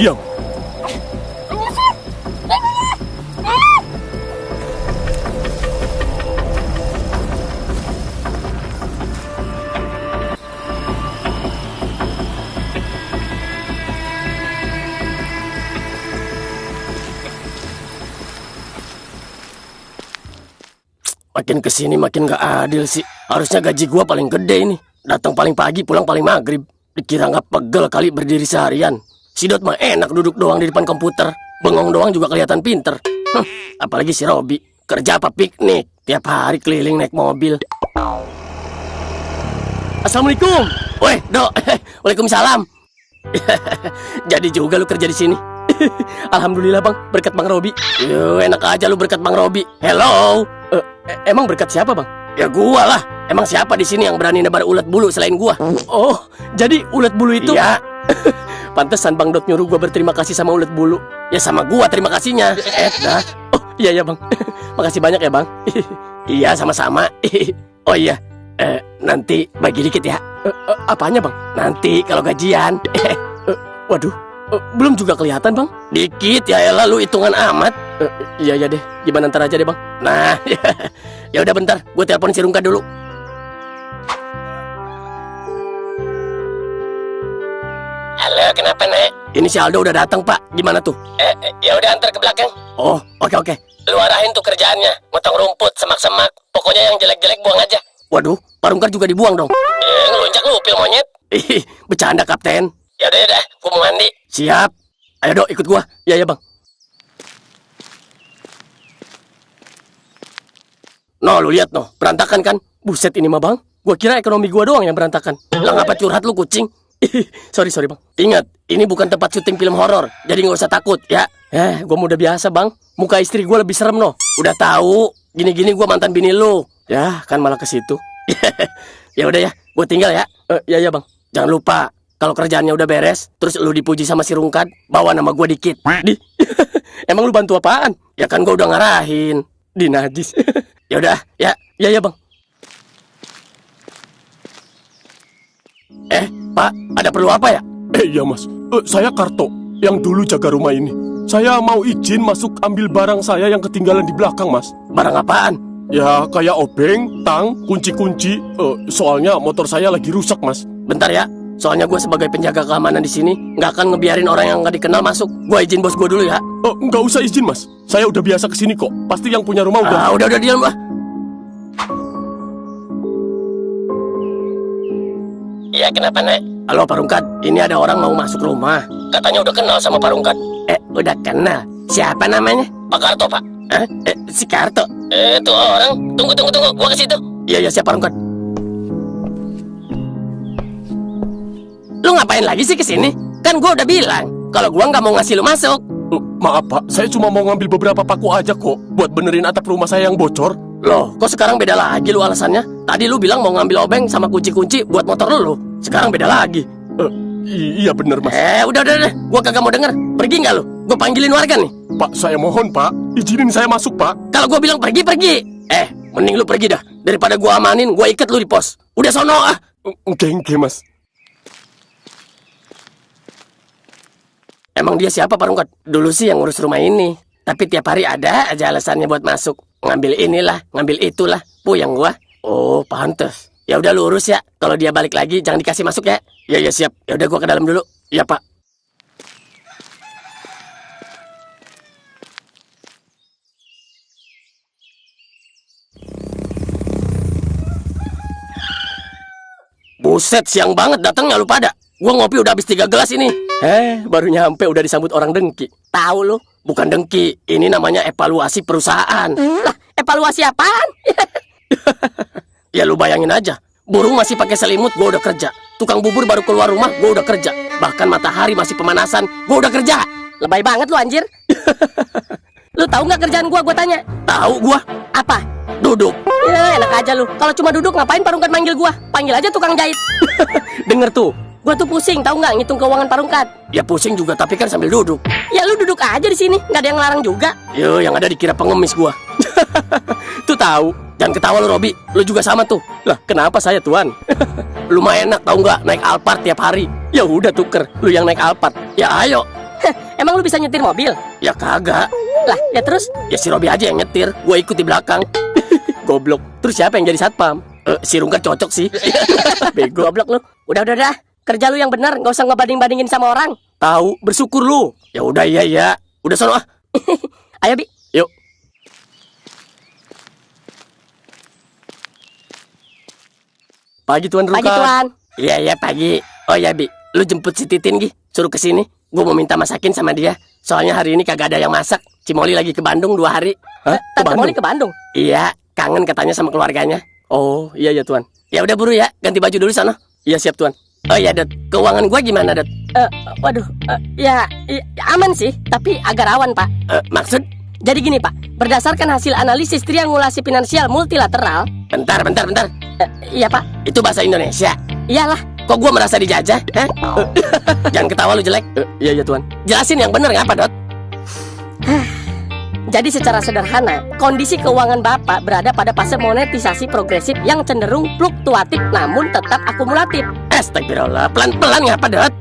diam. Makin kesini makin gak adil sih. Harusnya gaji gua paling gede ini. Datang paling pagi, pulang paling maghrib. Dikira gak pegel kali berdiri seharian. Si Dot mah enak duduk doang di depan komputer. Bengong doang juga kelihatan pinter. Apalagi si Robi. Kerja apa piknik? Tiap hari keliling naik mobil. Assalamualaikum. Weh, Dok. Waalaikumsalam. Jadi juga lu kerja di sini. Alhamdulillah bang, berkat Bang Robi. Yo, enak aja lu berkat Bang Robi. Hello. Emang berkat siapa bang? Ya gua lah. Emang siapa di sini yang berani nebar ulet bulu selain gua? Oh, jadi ulet bulu itu? Iya. Pantesan Bang Dot nyuruh gua berterima kasih sama ulet bulu. Ya sama gua terima kasihnya. Dah. Oh iya ya bang. Makasih banyak ya bang. Iya sama-sama. Oh iya. Nanti bagi dikit ya. Apanya bang? Nanti kalau gajian. Waduh. Belum juga kelihatan bang. Dikit ya elah lu hitungan amat. Iya ya deh. Gimana ntar aja deh bang. Nah ya udah bentar. Gue telepon si Rungka dulu. Halo kenapa Nek? Ini si Aldo udah datang pak. Gimana tuh? Ya udah antar ke belakang. Oh oke. Lu arahin tuh kerjaannya. Motong rumput, semak-semak. Pokoknya yang jelek-jelek buang aja. Waduh, Pak Rungka juga dibuang dong. Ngelunjak lu pil monyet. Bercanda kapten. Ya udah, gua mau mandi. Siap. Ayo Dok, ikut gua. Ya bang. No, lu lihat no, berantakan kan? Buset ini mah bang. Gua kira ekonomi gua doang yang berantakan. Lah ngapa curhat lu kucing? Sorry bang. Ingat, ini bukan tempat syuting film horor. Jadi nggak usah takut ya. Gua udah biasa bang. Muka istri gua lebih serem no. Udah tahu. Gini-gini gua mantan bini lu. Ya kan malah ke situ. Ya udah ya, gua tinggal ya. Ya bang. Jangan lupa. Kalau kerjaannya udah beres, terus lu dipuji sama si Rungkat, bawa nama gua dikit. Emang lu bantu apaan? Ya kan gua udah ngarahin. Di najis. Ya udah, ya bang. Pak, ada perlu apa ya? Iya mas, saya Karto, yang dulu jaga rumah ini. Saya mau izin masuk ambil barang saya yang ketinggalan di belakang mas. Barang apaan? Ya kayak obeng, tang, kunci-kunci. Soalnya motor saya lagi rusak mas. Bentar ya. Soalnya gue sebagai penjaga keamanan di sini nggak akan ngebiarin orang yang nggak dikenal masuk. Gue izin bos gue dulu ya. Nggak usah izin mas. Saya udah biasa kesini kok. Pasti yang punya rumah udah. Udah diam mbak. Iya kenapa Nek? Halo Pak Rungkat, ini ada orang mau masuk rumah. Katanya udah kenal sama Pak Rungkat. Udah kenal? Siapa namanya? Pak Karto pak. Si Karto? Tuh orang. Tunggu. Gue ke situ. Iya siap Pak Rungkat. Lu ngapain lagi sih kesini? Kan gua udah bilang kalau gua nggak mau ngasih lu masuk. Maaf pak, saya cuma mau ngambil beberapa paku aja kok buat benerin atap rumah saya yang bocor. Loh, kok sekarang beda lagi lu alasannya? Tadi lu bilang mau ngambil obeng sama kunci-kunci buat motor lu. Sekarang beda lagi. Iya bener mas. Udah. Gua kagak mau denger. Pergi nggak lu? Gua panggilin warga nih. Pak, saya mohon pak, izinin saya masuk pak. Kalau gua bilang pergi. Mending lu pergi dah. Daripada gua amanin, gua ikat lu di pos. Udah sono ah. Oke mas. Emang dia siapa Pak Rungkat? Dulu sih yang ngurus rumah ini. Tapi tiap hari ada aja alasannya buat masuk. Ngambil inilah, ngambil itulah. Puyeng gua. Oh, pantes. Ya udah lu urus ya. Kalau dia balik lagi jangan dikasih masuk ya. Ya siap. Ya udah gua ke dalam dulu. Ya Pak. Buset, siang banget datangnya lu pada. Gua ngopi udah habis 3 gelas ini. Baru nyampe udah disambut orang dengki. Tahu lu? Bukan dengki, ini namanya evaluasi perusahaan. Lah, evaluasi apaan? Ya lu bayangin aja. Burung masih pakai selimut, gua udah kerja. Tukang bubur baru keluar rumah, gua udah kerja. Bahkan matahari masih pemanasan, gua udah kerja. Lebay banget lu anjir. Lu tahu nggak kerjaan gua tanya? Tahu gua. Apa? Duduk. Ya, enak aja lu. Kalau cuma duduk ngapain Pak Rungkat manggil gua? Panggil aja tukang jahit. Denger tuh. Gua tuh pusing, tahu nggak ngitung keuangan Pak Rungkat? Ya pusing juga, tapi kan sambil duduk. Ya lu duduk aja di sini, nggak ada yang ngelarang juga. Yo, yang ada dikira pengemis gua. Tuh tahu. Jangan ketawa lu Robi, lu juga sama tuh. Lah, kenapa saya tuan? Lu mah enak tahu nggak naik Alphard tiap hari. Ya udah tuker, lu yang naik Alphard. Ya ayo. Emang lu bisa nyetir mobil? Ya kagak. Lah, ya terus? Ya si Robi aja yang nyetir, gue ikut di belakang. Goblok. Terus siapa yang jadi satpam? Si Rungkat cocok sih. Bego. Goblok lu. Udah. Kerja lu yang benar, nggak usah ngebanding-bandingin sama orang. Tahu, bersyukur lu. Ya udah iya. Udah sono ah. Ayo, Bi. Yuk. Pagi Tuan Rungkat. Pagi, Tuan. Iya pagi. Oh ya Bi, lu jemput si Titin Gi, suruh kesini. Gue mau minta masakin sama dia. Soalnya hari ini kagak ada yang masak. Cimoli lagi ke Bandung 2 hari. Hah? Tante Molly ke Bandung? Iya, kangen katanya sama keluarganya. Oh, iya Tuan. Ya udah buru ya, ganti baju dulu sana. Iya siap Tuan. Oh iya Dot, keuangan gue gimana Dot? Waduh, ya aman sih, tapi agak rawan Pak. Maksud? Jadi gini Pak, berdasarkan hasil analisis triangulasi finansial multilateral. Bentar. Iya Pak. Itu bahasa Indonesia. Iyalah. Kok gue merasa dijajah? Jangan ketawa lu jelek. Iya Tuan. Jelasin yang bener ngapa Dot? Jadi secara sederhana, kondisi keuangan Bapak berada pada fase monetisasi progresif yang cenderung fluktuatif namun tetap akumulatif. Astagfirullah, pelan-pelan ngapa Dot?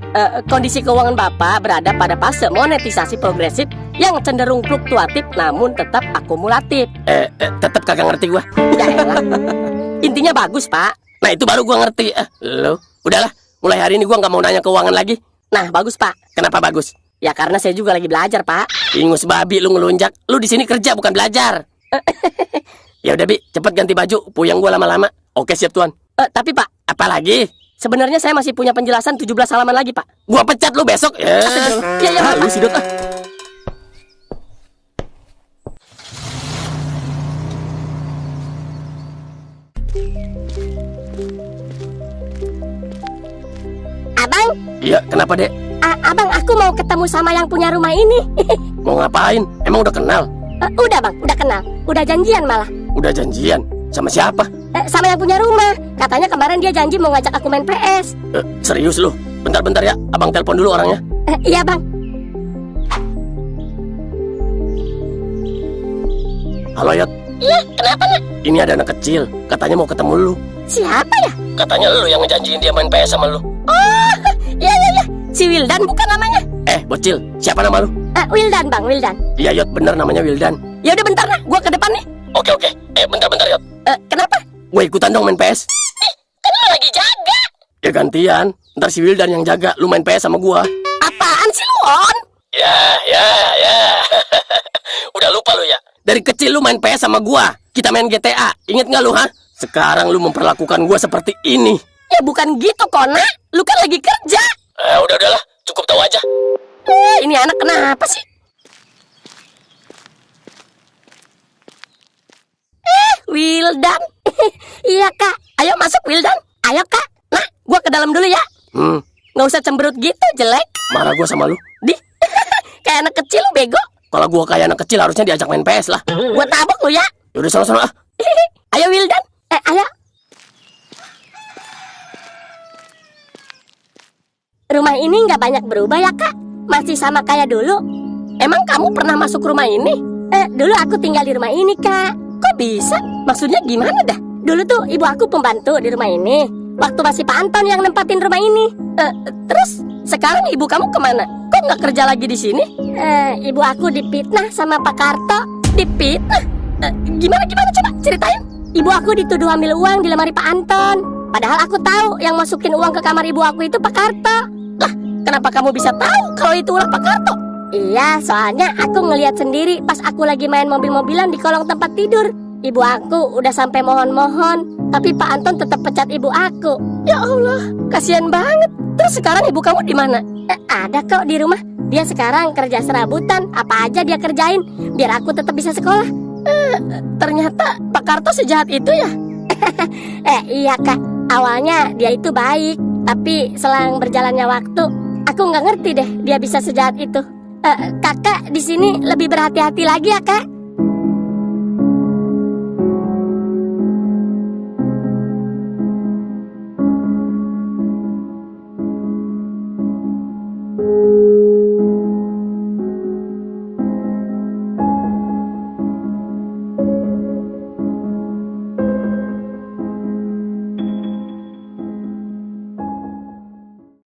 Kondisi keuangan Bapak berada pada fase monetisasi progresif yang cenderung fluktuatif namun tetap akumulatif. Tetap kagak ngerti gue. Ya elah. Intinya bagus Pak. Nah itu baru gue ngerti. Lu, udahlah, mulai hari ini gue nggak mau nanya keuangan lagi. Nah bagus Pak. Kenapa bagus? Ya karena saya juga lagi belajar Pak. Ingus babi lu ngelunjak. Lu di sini kerja bukan belajar. Ya udah Bi, cepet ganti baju. Puyeng gue lama-lama. Oke siap Tuan. Tapi Pak, Apalagi? sebenarnya saya masih punya penjelasan 17 halaman lagi Pak. Gua pecat lu besok. Iya Lu sih Dot. Abang, Iya, kenapa Dek? abang aku mau ketemu sama yang punya rumah ini. Mau ngapain? Emang udah kenal? Udah bang, udah kenal. Udah janjian malah. Udah janjian? Sama siapa? Sama yang punya rumah. Katanya kemarin dia janji mau ngajak aku main PS. Serius lu? Bentar ya, abang telepon dulu orangnya. Iya bang. Halo Yot. Iya, kenapa nak? Ini ada anak kecil, katanya mau ketemu lu. Siapa ya? Katanya lu yang ngejanjiin dia main PS sama lu. Oh, iya. Si Wildan bukan namanya? Bocil, siapa nama lu? Wildan bang, Wildan. Iya Yot, bener namanya Wildan. Ya udah bentar nak, gua ke depan nih. Oke. Bentar Yot. Kenapa? Gue ikutan dong main PS. Kan lu lagi jaga. Ya gantian, ntar si Wildan yang jaga, lu main PS sama gua. Apaan sih lu On? Ya. Udah lupa lu ya? Dari kecil lu main PS sama gua. Kita main GTA, inget gak lu ha? Sekarang lu memperlakukan gua seperti ini. Ya bukan gitu Kona. Lu kan lagi kerja. Udahlah, cukup tahu aja. Ini anak kenapa sih? Wildan. Iya kak. Ayo masuk Wildan. Ayo kak. Nah, gua ke dalam dulu ya. Nggak usah cemberut gitu, jelek. Marah gua sama lu. Kayak anak kecil lu bego. Kalau gua kayak anak kecil harusnya diajak main PS lah. Gua tabok lu ya. Yaudah sana ah. Ayo Wildan. Ayo. Rumah ini nggak banyak berubah ya kak. Masih sama kayak dulu. Emang kamu pernah masuk rumah ini? Dulu aku tinggal di rumah ini kak. Kok bisa? Maksudnya gimana dah? Dulu tuh ibu aku pembantu di rumah ini. Waktu masih Pak Anton yang nempatin rumah ini. Terus sekarang ibu kamu kemana? Kok nggak kerja lagi di sini? Ibu aku dipitnah sama Pak Karto. Dipitnah? Gimana coba ceritain? Ibu aku dituduh ambil uang di lemari Pak Anton. Padahal aku tahu yang masukin uang ke kamar ibu aku itu Pak Karto. Lah, kenapa kamu bisa tahu kalau itu ulah Pak Karto? Iya, soalnya aku ngelihat sendiri pas aku lagi main mobil-mobilan di kolong tempat tidur. Ibu aku udah sampai mohon-mohon, tapi Pak Anton tetap pecat ibu aku. Ya Allah, kasihan banget. Terus sekarang ibu kamu di mana? Ada kok di rumah. Dia sekarang kerja serabutan, apa aja dia kerjain biar aku tetap bisa sekolah. Ternyata Pak Karto sejahat itu ya? Iya kak, awalnya dia itu baik, tapi selang berjalannya waktu, aku nggak ngerti deh dia bisa sejahat itu. Kakak di sini lebih berhati-hati lagi ya kak.